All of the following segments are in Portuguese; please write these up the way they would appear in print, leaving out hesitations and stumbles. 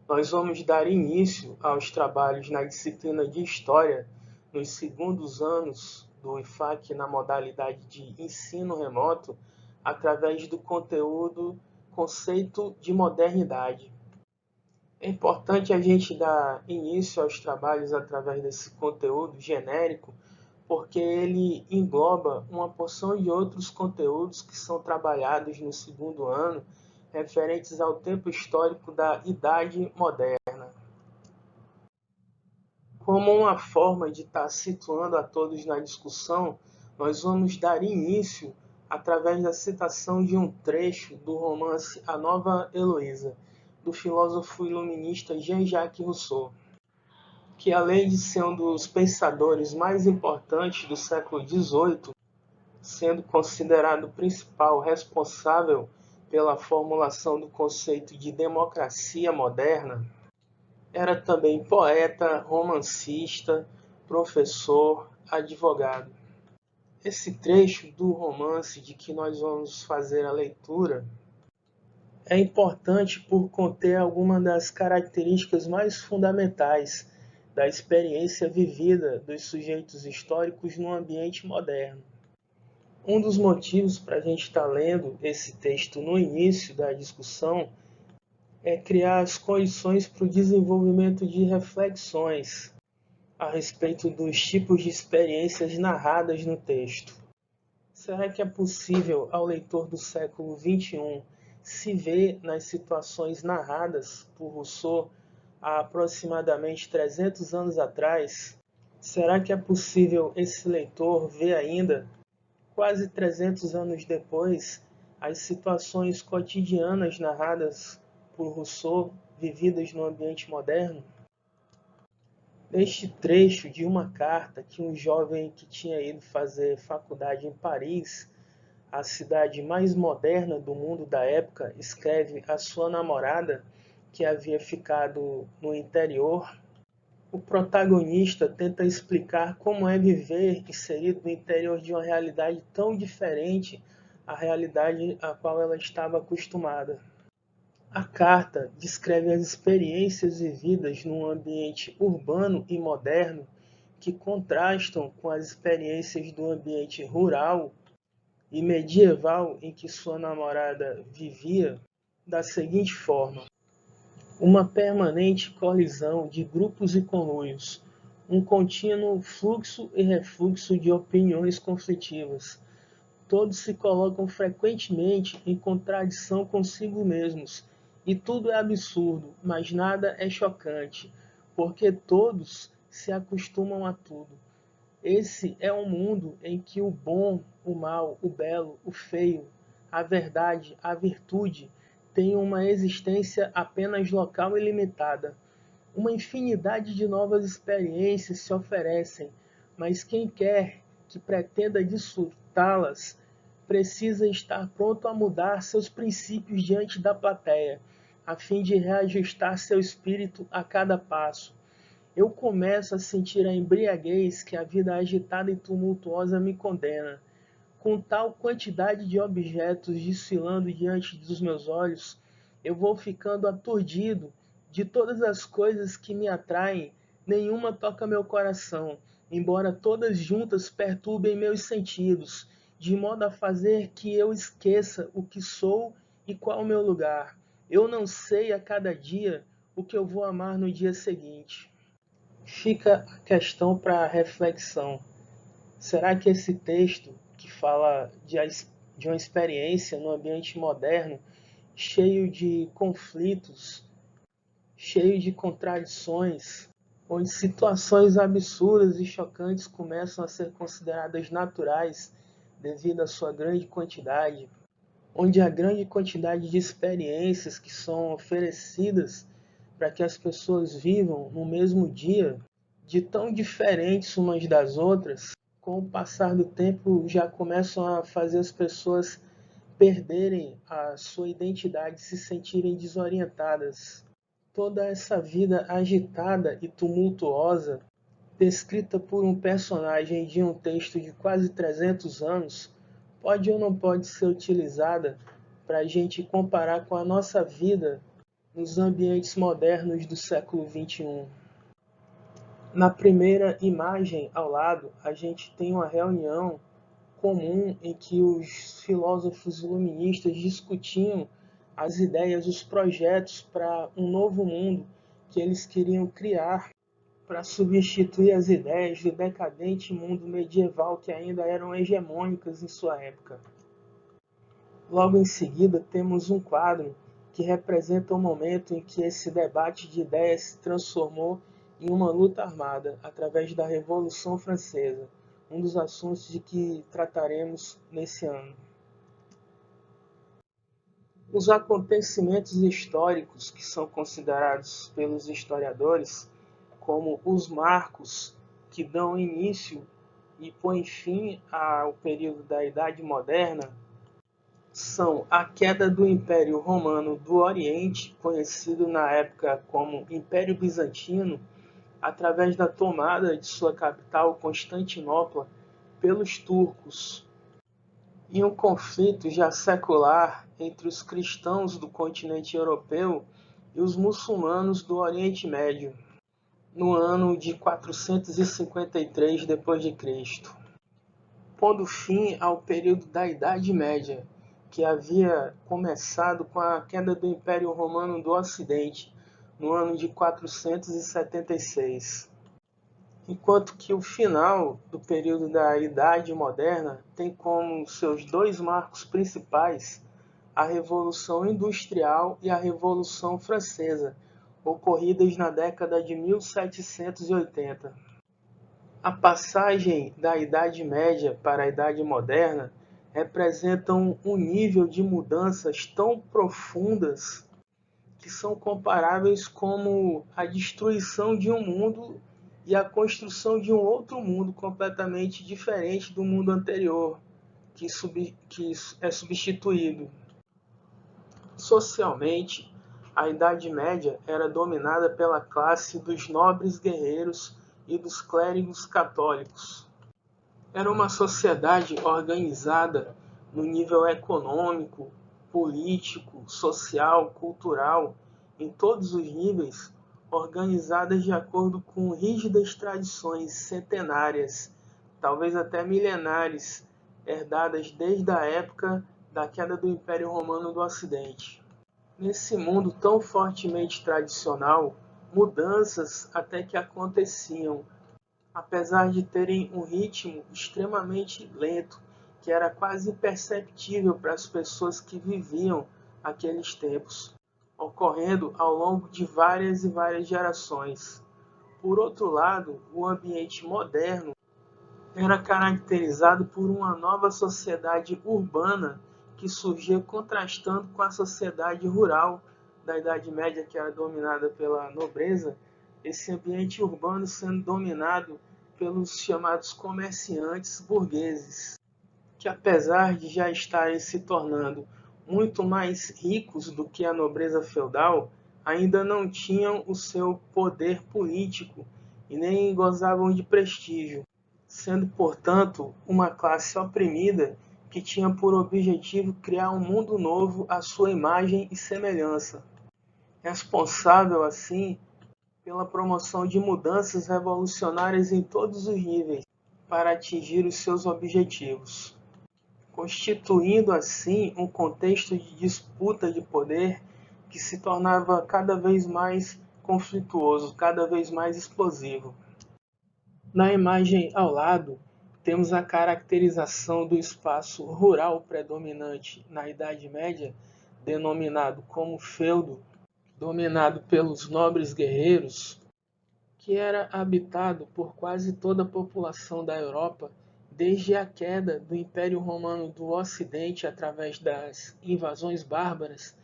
Nós vamos dar início aos trabalhos na disciplina de História nos segundos anos do IFAC na modalidade de ensino remoto através do conteúdo Conceito de Modernidade. É importante a gente dar início aos trabalhos através desse conteúdo genérico, porque ele engloba uma porção de outros conteúdos que são trabalhados no segundo ano, referentes ao tempo histórico da Idade Moderna. Como uma forma de estar situando a todos na discussão, nós vamos dar início através da citação de um trecho do romance A Nova Heloísa, do filósofo iluminista Jean-Jacques Rousseau, que além de ser um dos pensadores mais importantes do século XVIII, sendo considerado o principal responsável pela formulação do conceito de democracia moderna, era também poeta, romancista, professor, advogado. Esse trecho do romance de que nós vamos fazer a leitura é importante por conter algumas das características mais fundamentais da experiência vivida dos sujeitos históricos no ambiente moderno. Um dos motivos para a gente estar lendo esse texto no início da discussão é criar as condições para o desenvolvimento de reflexões a respeito dos tipos de experiências narradas no texto. Será que é possível ao leitor do século XXI se ver nas situações narradas por Rousseau há aproximadamente 300 anos atrás? Será que é possível esse leitor ver ainda, quase 300 anos depois, as situações cotidianas narradas por Rousseau, vividas no ambiente moderno? Neste trecho de uma carta que um jovem que tinha ido fazer faculdade em Paris, a cidade mais moderna do mundo da época, escreve à sua namorada, que havia ficado no interior, o protagonista tenta explicar como é viver inserido no interior de uma realidade tão diferente à realidade a qual ela estava acostumada. A carta descreve as experiências vividas num ambiente urbano e moderno que contrastam com as experiências do ambiente rural e medieval em que sua namorada vivia, da seguinte forma: uma permanente colisão de grupos e conluios, um contínuo fluxo e refluxo de opiniões conflitivas. Todos se colocam frequentemente em contradição consigo mesmos, e tudo é absurdo, mas nada é chocante, porque todos se acostumam a tudo. Esse é um mundo em que o bom, o mal, o belo, o feio, a verdade, a virtude têm uma existência apenas local e limitada. Uma infinidade de novas experiências se oferecem, mas quem quer que pretenda desfrutá-las precisa estar pronto a mudar seus princípios diante da plateia, a fim de reajustar seu espírito a cada passo. Eu começo a sentir a embriaguez que a vida agitada e tumultuosa me condena. Com tal quantidade de objetos desfilando diante dos meus olhos, eu vou ficando aturdido. De todas as coisas que me atraem, nenhuma toca meu coração, embora todas juntas perturbem meus sentidos, de modo a fazer que eu esqueça o que sou e qual o meu lugar. Eu não sei a cada dia o que eu vou amar no dia seguinte. Fica a questão para reflexão. Será que esse texto, que fala de uma experiência no ambiente moderno, cheio de conflitos, cheio de contradições, onde situações absurdas e chocantes começam a ser consideradas naturais devido à sua grande quantidade, onde a grande quantidade de experiências que são oferecidas para que as pessoas vivam no mesmo dia, de tão diferentes umas das outras, com o passar do tempo já começam a fazer as pessoas perderem a sua identidade, se sentirem desorientadas. Toda essa vida agitada e tumultuosa, descrita por um personagem de um texto de quase 300 anos, pode ou não pode ser utilizada para a gente comparar com a nossa vida nos ambientes modernos do século XXI. Na primeira imagem ao lado, a gente tem uma reunião comum em que os filósofos iluministas discutiam as ideias, os projetos para um novo mundo que eles queriam criar para substituir as ideias do decadente mundo medieval que ainda eram hegemônicas em sua época. Logo em seguida, temos um quadro que representa o momento em que esse debate de ideias se transformou em uma luta armada através da Revolução Francesa, um dos assuntos de que trataremos nesse ano. Os acontecimentos históricos que são considerados pelos historiadores como os marcos que dão início e põem fim ao período da Idade Moderna são a queda do Império Romano do Oriente, conhecido na época como Império Bizantino, através da tomada de sua capital, Constantinopla, pelos turcos, e um conflito já secular entre os cristãos do continente europeu e os muçulmanos do Oriente Médio, no ano de 453 d.C., pondo fim ao período da Idade Média, que havia começado com a queda do Império Romano do Ocidente, no ano de 476. Enquanto que o final do período da Idade Moderna tem como seus dois marcos principais a Revolução Industrial e a Revolução Francesa, ocorridas na década de 1780. A passagem da Idade Média para a Idade Moderna representam um nível de mudanças tão profundas que são comparáveis como a destruição de um mundo e a construção de um outro mundo completamente diferente do mundo anterior, que é substituído. Socialmente, a Idade Média era dominada pela classe dos nobres guerreiros e dos clérigos católicos. Era uma sociedade organizada no nível econômico, político, social, cultural, em todos os níveis, organizadas de acordo com rígidas tradições centenárias, talvez até milenares, herdadas desde a época da queda do Império Romano do Ocidente. Nesse mundo tão fortemente tradicional, mudanças até que aconteciam, apesar de terem um ritmo extremamente lento, que era quase imperceptível para as pessoas que viviam aqueles tempos, ocorrendo ao longo de várias e várias gerações. Por outro lado, o ambiente moderno era caracterizado por uma nova sociedade urbana que surgia contrastando com a sociedade rural da Idade Média, que era dominada pela nobreza, esse ambiente urbano sendo dominado pelos chamados comerciantes burgueses, que apesar de já estarem se tornando muito mais ricos do que a nobreza feudal, ainda não tinham o seu poder político e nem gozavam de prestígio, sendo, portanto, uma classe oprimida que tinha por objetivo criar um mundo novo à sua imagem e semelhança, responsável, assim, pela promoção de mudanças revolucionárias em todos os níveis para atingir os seus objetivos, constituindo assim um contexto de disputa de poder que se tornava cada vez mais conflituoso, cada vez mais explosivo. Na imagem ao lado, temos a caracterização do espaço rural predominante na Idade Média, denominado como feudo, dominado pelos nobres guerreiros, que era habitado por quase toda a população da Europa desde a queda do Império Romano do Ocidente através das invasões bárbaras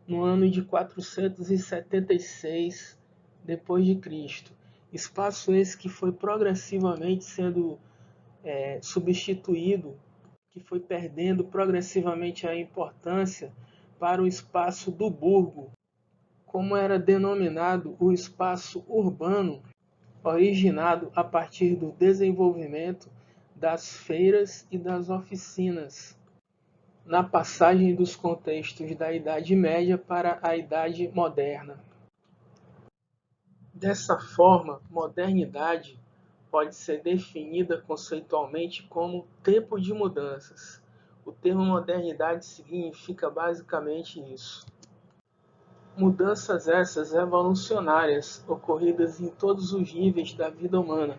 no ano de 476 d.C. Espaço esse que foi progressivamente sendo substituído, que foi perdendo progressivamente a importância para o espaço do burgo, como era denominado o espaço urbano, originado a partir do desenvolvimento das feiras e das oficinas. na passagem dos contextos da Idade Média para a Idade Moderna. Dessa forma, modernidade pode ser definida conceitualmente como tempo de mudanças. O termo modernidade significa basicamente isso. Mudanças essas revolucionárias, ocorridas em todos os níveis da vida humana,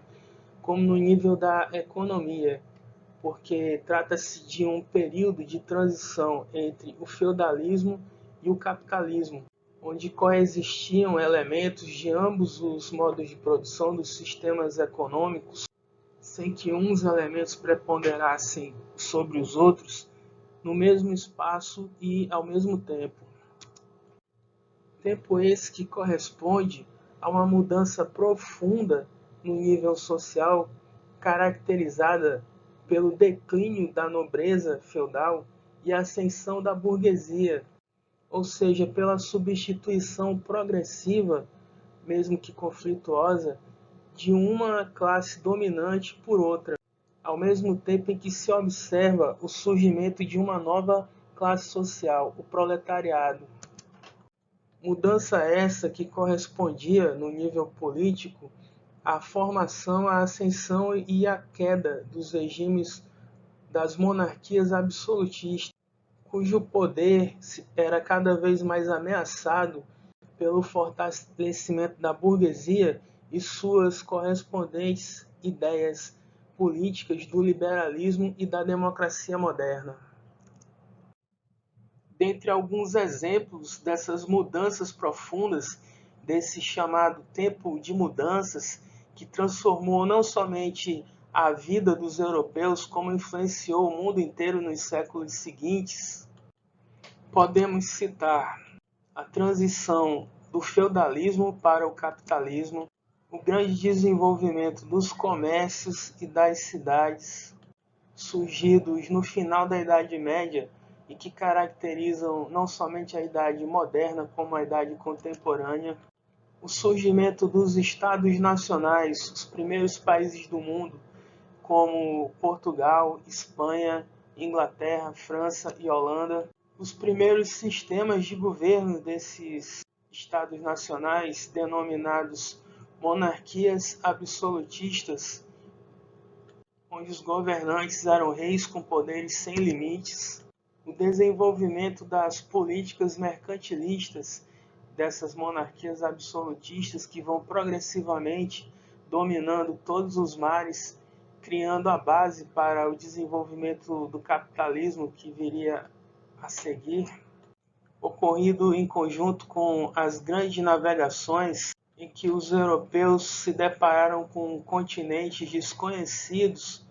como no nível da economia, porque trata-se de um período de transição entre o feudalismo e o capitalismo, onde coexistiam elementos de ambos os modos de produção dos sistemas econômicos, sem que uns elementos preponderassem sobre os outros no mesmo espaço e ao mesmo tempo. Tempo esse que corresponde a uma mudança profunda no nível social, caracterizada pelo declínio da nobreza feudal e a ascensão da burguesia, ou seja, pela substituição progressiva, mesmo que conflituosa, de uma classe dominante por outra, ao mesmo tempo em que se observa o surgimento de uma nova classe social, o proletariado. Mudança essa que correspondia, no nível político, à formação, à ascensão e à queda dos regimes das monarquias absolutistas, cujo poder era cada vez mais ameaçado pelo fortalecimento da burguesia e suas correspondentes ideias políticas do liberalismo e da democracia moderna. Dentre alguns exemplos dessas mudanças profundas, desse chamado tempo de mudanças, que transformou não somente a vida dos europeus, como influenciou o mundo inteiro nos séculos seguintes, podemos citar a transição do feudalismo para o capitalismo, o grande desenvolvimento dos comércios e das cidades, surgidos no final da Idade Média e que caracterizam não somente a Idade Moderna, como a Idade Contemporânea, o surgimento dos Estados Nacionais, os primeiros países do mundo, como Portugal, Espanha, Inglaterra, França e Holanda, os primeiros sistemas de governo desses Estados Nacionais, denominados monarquias absolutistas, onde os governantes eram reis com poderes sem limites, o desenvolvimento das políticas mercantilistas dessas monarquias absolutistas que vão progressivamente dominando todos os mares, criando a base para o desenvolvimento do capitalismo que viria a seguir, ocorrido em conjunto com as grandes navegações em que os europeus se depararam com continentes desconhecidos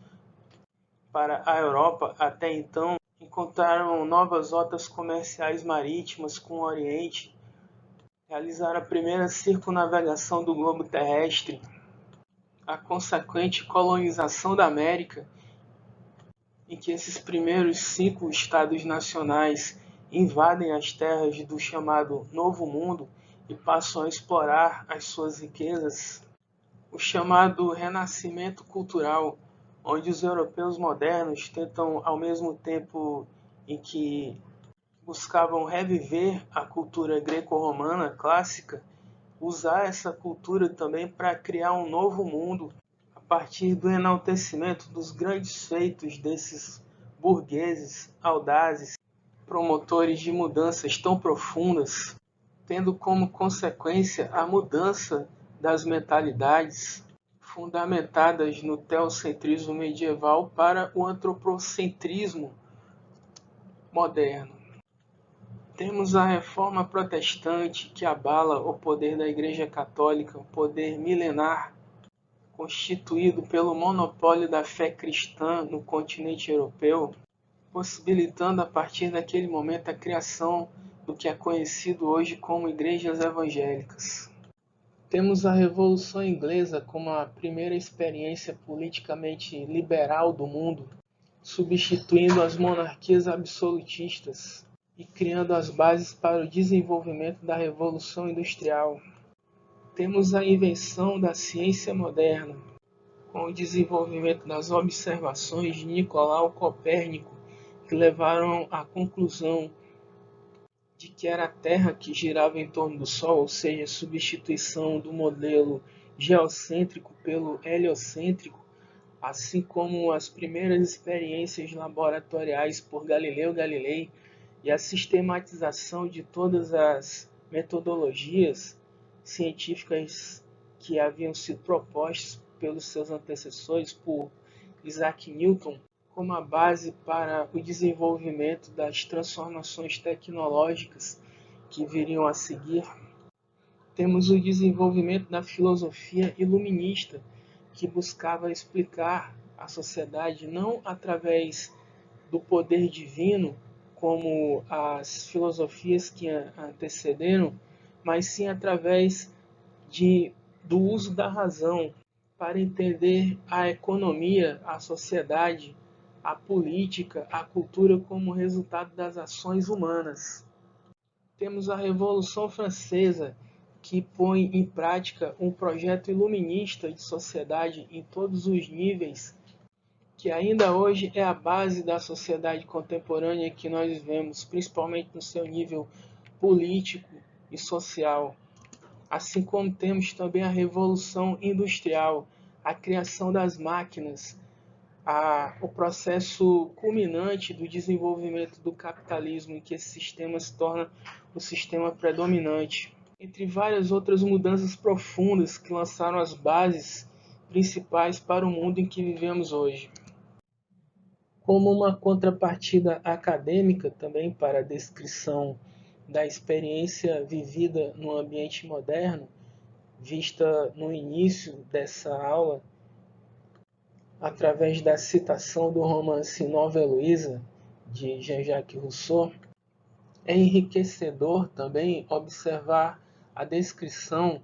para a Europa até então, encontraram novas rotas comerciais marítimas com o Oriente, realizaram a primeira circunnavegação do globo terrestre, a consequente colonização da América, em que esses primeiros 5 estados nacionais invadem as terras do chamado Novo Mundo e passam a explorar as suas riquezas, o chamado Renascimento Cultural, onde os europeus modernos tentam, ao mesmo tempo em que buscavam reviver a cultura greco-romana clássica, usar essa cultura também para criar um novo mundo a partir do enaltecimento dos grandes feitos desses burgueses audazes, promotores de mudanças tão profundas, tendo como consequência a mudança das mentalidades fundamentadas no teocentrismo medieval para o antropocentrismo moderno. Temos a Reforma Protestante, que abala o poder da Igreja Católica, o poder milenar constituído pelo monopólio da fé cristã no continente europeu, possibilitando a partir daquele momento a criação do que é conhecido hoje como igrejas evangélicas. Temos a Revolução Inglesa como a primeira experiência politicamente liberal do mundo, substituindo as monarquias absolutistas e criando as bases para o desenvolvimento da Revolução Industrial. Temos a invenção da ciência moderna, com o desenvolvimento das observações de Nicolau Copérnico, que levaram à conclusão de que era a Terra que girava em torno do Sol, ou seja, a substituição do modelo geocêntrico pelo heliocêntrico, assim como as primeiras experiências laboratoriais por Galileu Galilei e a sistematização de todas as metodologias científicas que haviam sido propostas pelos seus antecessores, por Isaac Newton, como a base para o desenvolvimento das transformações tecnológicas que viriam a seguir. Temos o desenvolvimento da filosofia iluminista, que buscava explicar a sociedade não através do poder divino, como as filosofias que antecederam, mas sim através do uso da razão para entender a economia, a sociedade, a política, a cultura como resultado das ações humanas. Temos a Revolução Francesa, que põe em prática um projeto iluminista de sociedade em todos os níveis, que ainda hoje é a base da sociedade contemporânea que nós vivemos, principalmente no seu nível político e social. Assim como temos também a Revolução Industrial, a criação das máquinas, o processo culminante do desenvolvimento do capitalismo, em que esse sistema se torna o sistema predominante, entre várias outras mudanças profundas que lançaram as bases principais para o mundo em que vivemos hoje. Como uma contrapartida acadêmica também para a descrição da experiência vivida no ambiente moderno, vista no início dessa aula, através da citação do romance Nova Heloísa, de Jean-Jacques Rousseau, é enriquecedor também observar a descrição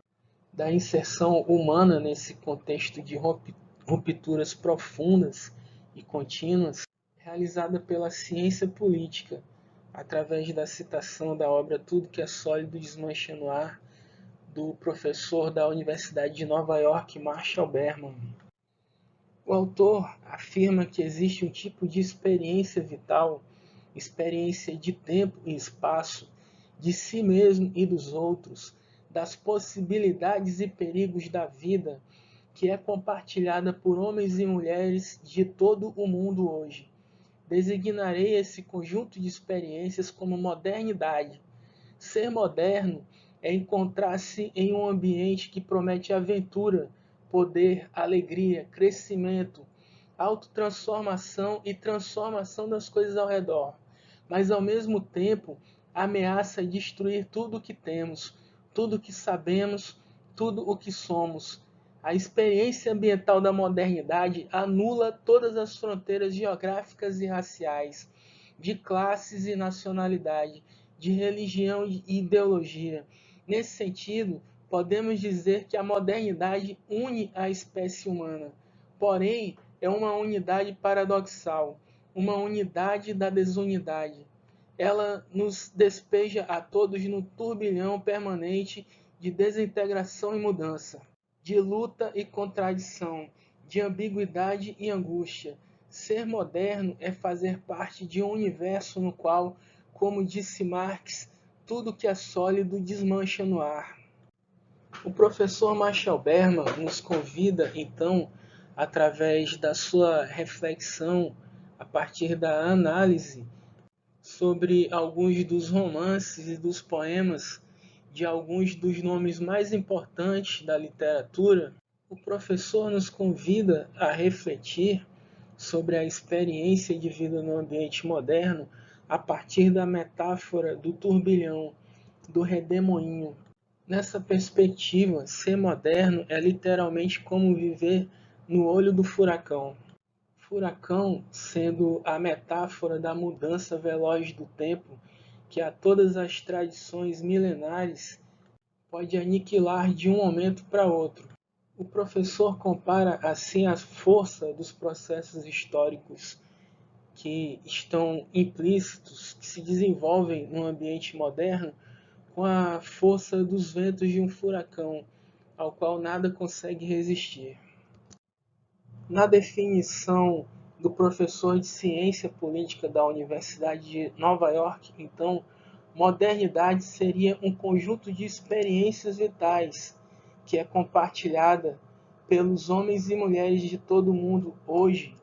da inserção humana nesse contexto de rupturas profundas e contínuas, realizada pela ciência política, através da citação da obra Tudo que é Sólido desmancha no ar, do professor da Universidade de Nova York, Marshall Berman. O autor afirma que existe um tipo de experiência vital, experiência de tempo e espaço, de si mesmo e dos outros, das possibilidades e perigos da vida, que é compartilhada por homens e mulheres de todo o mundo hoje. Designarei esse conjunto de experiências como modernidade. Ser moderno é encontrar-se em um ambiente que promete aventura, poder, alegria, crescimento, autotransformação e transformação das coisas ao redor, mas ao mesmo tempo ameaça destruir tudo o que temos, tudo o que sabemos, tudo o que somos. A experiência ambiental da modernidade anula todas as fronteiras geográficas e raciais, de classes e nacionalidade, de religião e ideologia. Nesse sentido, podemos dizer que a modernidade une a espécie humana, porém é uma unidade paradoxal, uma unidade da desunidade. Ela nos despeja a todos no turbilhão permanente de desintegração e mudança, de luta e contradição, de ambiguidade e angústia. Ser moderno é fazer parte de um universo no qual, como disse Marx, tudo que é sólido desmancha no ar. O professor Marshall Berman nos convida, então, através da sua reflexão, a partir da análise, sobre alguns dos romances e dos poemas de alguns dos nomes mais importantes da literatura, o professor nos convida a refletir sobre a experiência de vida no ambiente moderno a partir da metáfora do turbilhão, do redemoinho. Nessa perspectiva, ser moderno é literalmente como viver no olho do furacão. Furacão sendo a metáfora da mudança veloz do tempo que a todas as tradições milenares pode aniquilar de um momento para outro. O professor compara assim a força dos processos históricos que estão implícitos, que se desenvolvem no ambiente moderno, com a força dos ventos de um furacão, ao qual nada consegue resistir. Na definição do professor de ciência política da Universidade de Nova York, então, modernidade seria um conjunto de experiências vitais que é compartilhada pelos homens e mulheres de todo o mundo hoje,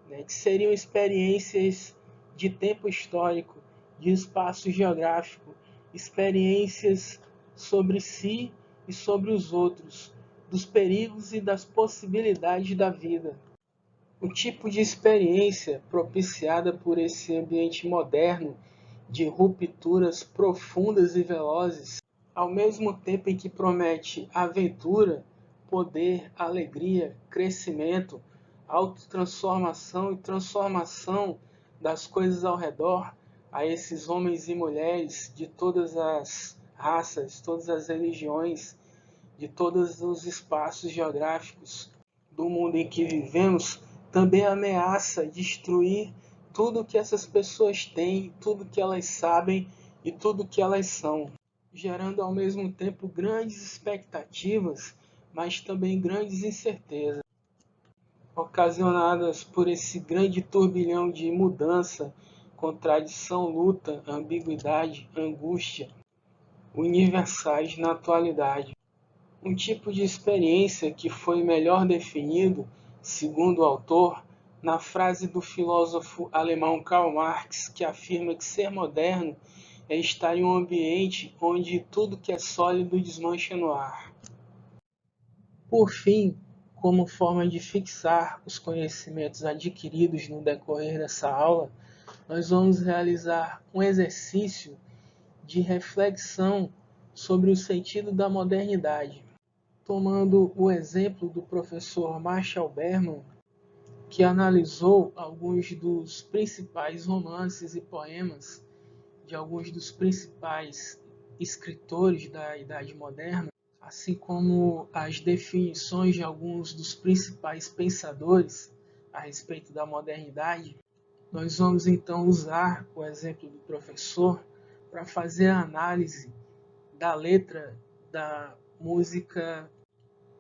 né, que seriam experiências de tempo histórico, de espaço geográfico, experiências sobre si e sobre os outros, dos perigos e das possibilidades da vida. O tipo de experiência propiciada por esse ambiente moderno de rupturas profundas e velozes, ao mesmo tempo em que promete aventura, poder, alegria, crescimento, autotransformação e transformação das coisas ao redor, a esses homens e mulheres de todas as raças, todas as religiões, de todos os espaços geográficos do mundo em que vivemos, também ameaça destruir tudo que essas pessoas têm, tudo que elas sabem e tudo que elas são, gerando ao mesmo tempo grandes expectativas, mas também grandes incertezas, ocasionadas por esse grande turbilhão de mudança, contradição, luta, ambiguidade, angústia, universais na atualidade. Um tipo de experiência que foi melhor definido, segundo o autor, na frase do filósofo alemão Karl Marx, que afirma que ser moderno é estar em um ambiente onde tudo que é sólido desmancha no ar. Por fim, como forma de fixar os conhecimentos adquiridos no decorrer dessa aula, nós vamos realizar um exercício de reflexão sobre o sentido da modernidade. Tomando o exemplo do professor Marshall Berman, que analisou alguns dos principais romances e poemas de alguns dos principais escritores da Idade Moderna, assim como as definições de alguns dos principais pensadores a respeito da modernidade, nós vamos então usar o exemplo do professor para fazer a análise da letra da música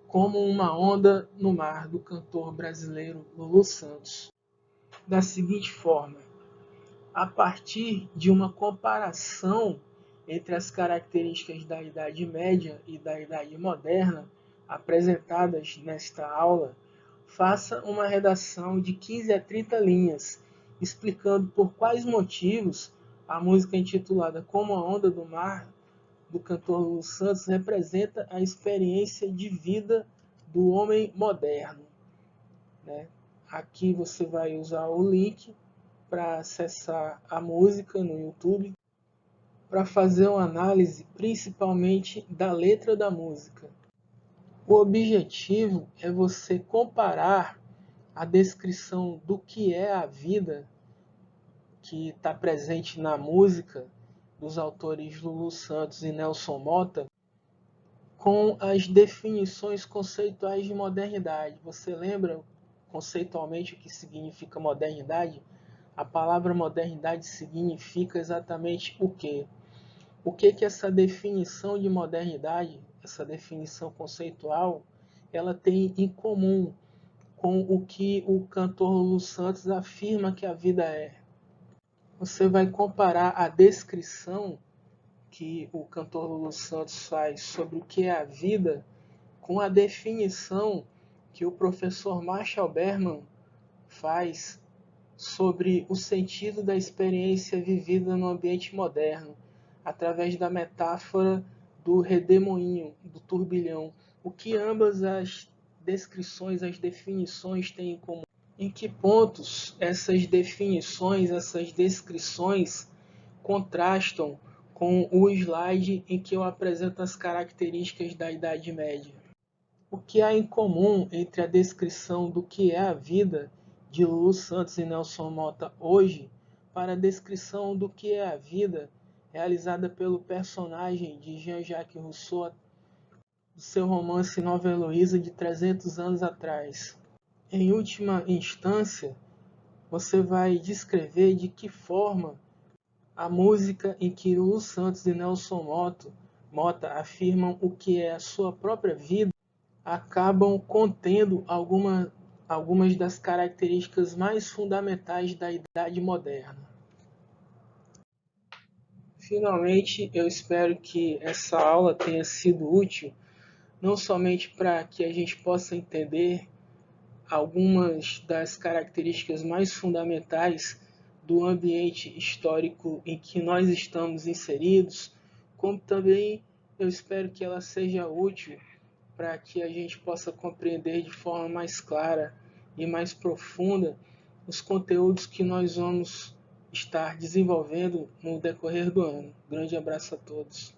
Como uma Onda no Mar, do cantor brasileiro Lulu Santos, da seguinte forma: a partir de uma comparação entre as características da Idade Média e da Idade Moderna apresentadas nesta aula, faça uma redação de 15 a 30 linhas, explicando por quais motivos a música intitulada Como a Onda do Mar, do cantor Lulu Santos, representa a experiência de vida do homem moderno, né? Aqui você vai usar o link para acessar a música no YouTube, para fazer uma análise principalmente da letra da música. O objetivo é você comparar a descrição do que é a vida que está presente na música dos autores Lulu Santos e Nelson Motta com as definições conceituais de modernidade. Você lembra conceitualmente o que significa modernidade? A palavra modernidade significa exatamente o quê? O que essa definição de modernidade, essa definição conceitual, ela tem em comum com o que o cantor Lulu Santos afirma que a vida é? Você vai comparar a descrição que o cantor Lulu Santos faz sobre o que é a vida com a definição que o professor Marshall Berman faz sobre o sentido da experiência vivida no ambiente moderno, através da metáfora do redemoinho, do turbilhão. O que ambas as descrições, as definições têm em comum? Em que pontos essas definições, essas descrições contrastam com o slide em que eu apresento as características da Idade Média? O que há em comum entre a descrição do que é a vida de Lulu Santos e Nelson Motta hoje para a descrição do que é a vida realizada pelo personagem de Jean-Jacques Rousseau do seu romance Nova Heloísa de 300 anos atrás? Em última instância, você vai descrever de que forma a música em que Lulu Santos e Nelson Motta afirmam o que é a sua própria vida acabam contendo alguma algumas das características mais fundamentais da Idade Moderna. Finalmente, eu espero que essa aula tenha sido útil, não somente para que a gente possa entender algumas das características mais fundamentais do ambiente histórico em que nós estamos inseridos, como também eu espero que ela seja útil para que a gente possa compreender de forma mais clara e mais profunda os conteúdos que nós vamos estar desenvolvendo no decorrer do ano. Grande abraço a todos.